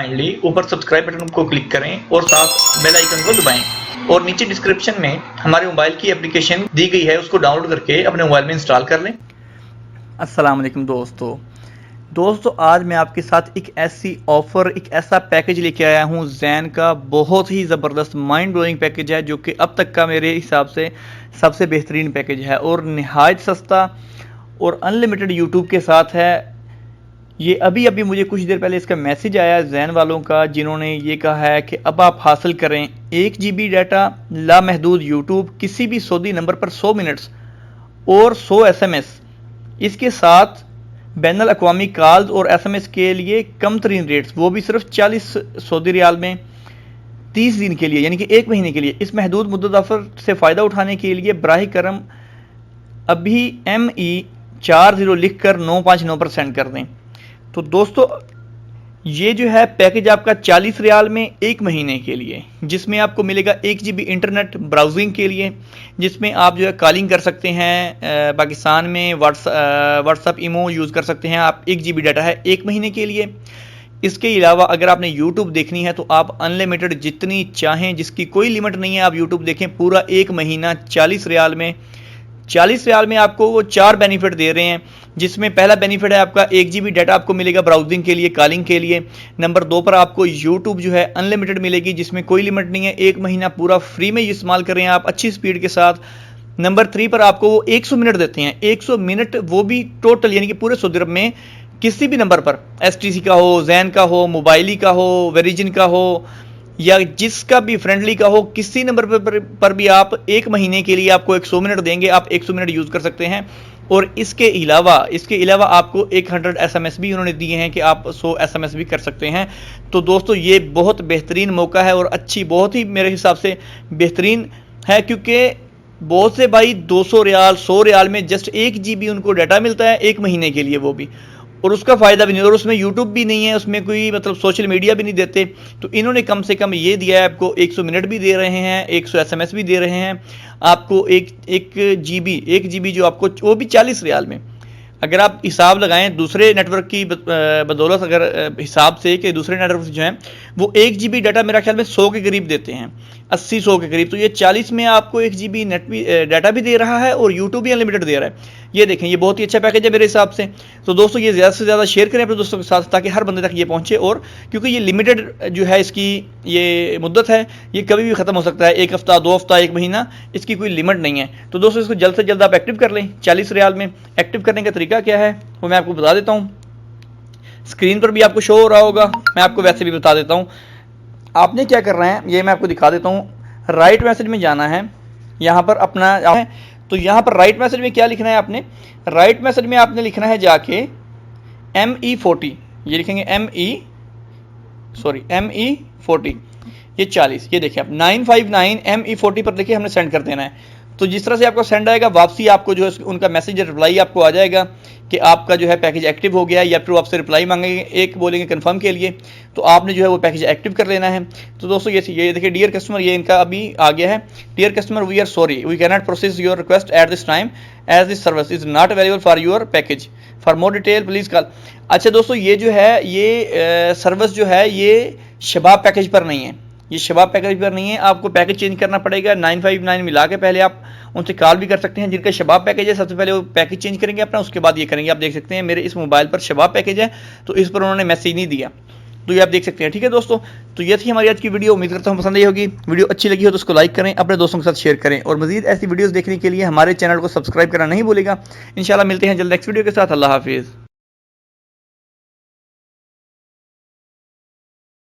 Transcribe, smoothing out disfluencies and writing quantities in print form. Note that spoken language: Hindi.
काइंडली ऊपर सब्सक्राइब बटन को क्लिक करें और साथ बेल आइकन को दबाएं और नीचे डिस्क्रिप्शन में हमारे मोबाइल की एप्लीकेशन दी गई है, उसको डाउनलोड करके अपने मोबाइल में इंस्टॉल कर लें। अस्सलाम वालेकुम दोस्तों आज मैं आपके साथ एक ऐसी ऑफ़र, एक ऐसा पैकेज लेके आया हूँ ज़ैन का। बहुत ही ज़बरदस्त माइंड ब्लोइंग पैकेज है, जो कि अब तक का मेरे हिसाब से सबसे बेहतरीन पैकेज है और नहायत सस्ता और अनलिमिटेड यूट्यूब के साथ है। ये अभी मुझे कुछ देर पहले इसका मैसेज आया ज़ैन वालों का, जिन्होंने ये कहा है कि अब आप हासिल करें 1 GB डाटा, लामहदूद यूट्यूब, किसी भी सऊदी नंबर पर 100 मिनट्स और 100 SMS। इसके साथ बैनुल अक़वामी कॉल्स और SMS के लिए कम तरीन रेट्स, वो भी सिर्फ 40 सऊदी रियाल में 30 दिन के लिए, यानी कि 1 महीने के लिए। इस महदूद मुद्दत ऑफ़र से फ़ायदा उठाने के लिए बराह करम अभी ME40 लिख कर 959 पर सेंड कर दें। तो दोस्तों ये जो है पैकेज आपका 40 रियाल में 1 महीने के लिए, जिसमें आपको मिलेगा 1 GB इंटरनेट ब्राउजिंग के लिए, जिसमें आप जो है कॉलिंग कर सकते हैं पाकिस्तान में, व्हाट्सअप ईमो यूज़ कर सकते हैं आप। 1 GB डाटा है 1 महीने के लिए। इसके अलावा अगर आपने यूट्यूब देखनी है तो आप अनलिमिटेड जितनी चाहें, जिसकी कोई लिमिट नहीं है, आप यूट्यूब देखें पूरा 1 महीना 40 रियाल में। 40 रियाल में आपको वो 4 बेनिफिट दे रहे हैं, जिसमें पहला बेनिफिट है आपका 1 GB डाटा आपको मिलेगा ब्राउजिंग के लिए, कॉलिंग के लिए। नंबर 2 पर आपको यूट्यूब जो है अनलिमिटेड मिलेगी, जिसमें कोई लिमिट नहीं है, 1 महीना पूरा फ्री में इस्तेमाल करें आप अच्छी स्पीड के साथ। नंबर 3 पर आपको वो 100 मिनट देते हैं, 100 मिनट, वो भी टोटल, यानी कि पूरे सऊदी अरब में किसी भी नंबर पर, STC का हो, ज़ैन का हो, मोबाइली का हो, वेरिजन का हो, या जिसका भी फ्रेंडली का हो, किसी नंबर पर भी आप 1 महीने के लिए आपको 100 मिनट देंगे, आप 100 मिनट यूज़ कर सकते हैं। और इसके अलावा आपको 100 SMS भी उन्होंने दिए हैं कि आप 100 SMS भी कर सकते हैं। तो दोस्तों ये बहुत बेहतरीन मौका है और अच्छी, बहुत ही मेरे हिसाब से बेहतरीन है, क्योंकि बहुत से भाई 200 रियाल 100 रियाल में जस्ट 1 GB उनको डाटा मिलता है 1 महीने के लिए, वो भी, और उसका फ़ायदा भी नहीं, और उसमें यूट्यूब भी नहीं है, उसमें कोई मतलब सोशल मीडिया भी नहीं देते। तो इन्होंने कम से कम ये दिया है, आपको 100 मिनट भी दे रहे हैं, 100 SMS भी दे रहे हैं आपको, 1 GB जो आपको, वो भी 40 रियाल में। अगर आप हिसाब लगाएं दूसरे नेटवर्क की बदौलत, अगर हिसाब से कि दूसरे नेटवर्क जो हैं वो 1 GB डाटा मेरा ख्याल में 100 के करीब देते हैं, 80-100 के करीब, तो ये 40 में आपको 1 GB नेट भी डाटा भी दे रहा है और यूट्यूब भी अनलिमिटेड दे रहा है। ये देखें, ये बहुत ही अच्छा पैकेज है मेरे हिसाब से। तो दोस्तों ये ज़्यादा से ज़्यादा शेयर करें अपने दोस्तों के साथ, ताकि हर बंदे तक ये पहुँचे, और क्योंकि ये लिमिटेड जो है इसकी ये मुद्दत है, ये कभी भी ख़त्म हो सकता है, 1 हफ़्ता, 2 हफ़्ता, 1 महीना, इसकी कोई लिमिट नहीं है। तो दोस्तों इसको जल्द से जल्द आप एक्टिव कर लें 40 रियाल में। एक्टिव करने का तरीका क्या है वो मैं आपको बता देता हूँ, स्क्रीन पर भी आपको शो हो रहा होगा, मैं आपको वैसे भी बता देता हूँ। आपने क्या करना है ये मैं आपको दिखा देता हूँ। राइट मैसेज में जाना है, यहाँ पर अपना, तो यहाँ पर राइट मैसेज में क्या लिखना है आपने, राइट मैसेज में आपने लिखना है जाके ME40, ये लिखेंगे ME40, ये 40, ये देखिए आप 959 ME40 पर देखिए हमने सेंड कर देना है। तो जिस तरह से आपको सेंड आएगा, वापसी आपको जो है उनका मैसेज रिप्लाई आपको आ जाएगा कि आपका जो है पैकेज एक्टिव हो गया है, या फिर वो आपसे रिप्लाई मांगेंगे, एक बोलेंगे कंफर्म के लिए, तो आपने जो है वो पैकेज एक्टिव कर लेना है। तो दोस्तों ये देखिए, डियर कस्टमर, ये इनका अभी आ गया है। Dear customer, we are sorry, we can not process your request at this time as this service is not available for your package, for more detail please call. अच्छा दोस्तों, ये जो है ये सर्विस जो है ये शबाब पैकेज पर नहीं है, ये शबाब पैकेज पर नहीं है। आपको पैकेज चेंज करना पड़ेगा, 959 मिला के पहले आप उनसे कॉल भी कर सकते हैं। जिनका शबाब पैकेज है, सबसे पहले वो पैकेज चेंज करेंगे अपना, उसके बाद ये करेंगे। आप देख सकते हैं मेरे इस मोबाइल पर शबाब पैकेज है, तो इस पर उन्होंने मैसेज नहीं दिया, तो ये आप देख सकते हैं। ठीक है दोस्तों, तो ये थी हमारी आज की वीडियो। उम्मीद करता हूँ पसंद आई होगी। वीडियो अच्छी लगी हो तो उसको लाइक करें, अपने दोस्तों के साथ शेयर करें, और मजीद ऐसी वीडियोज़ देखने के लिए हमारे चैनल को सब्सक्राइब करना नहीं भूलेगा। इंशाल्लाह मिलते हैं जल्द नेक्स्ट वीडियो के साथ। अल्लाह हाफिज़।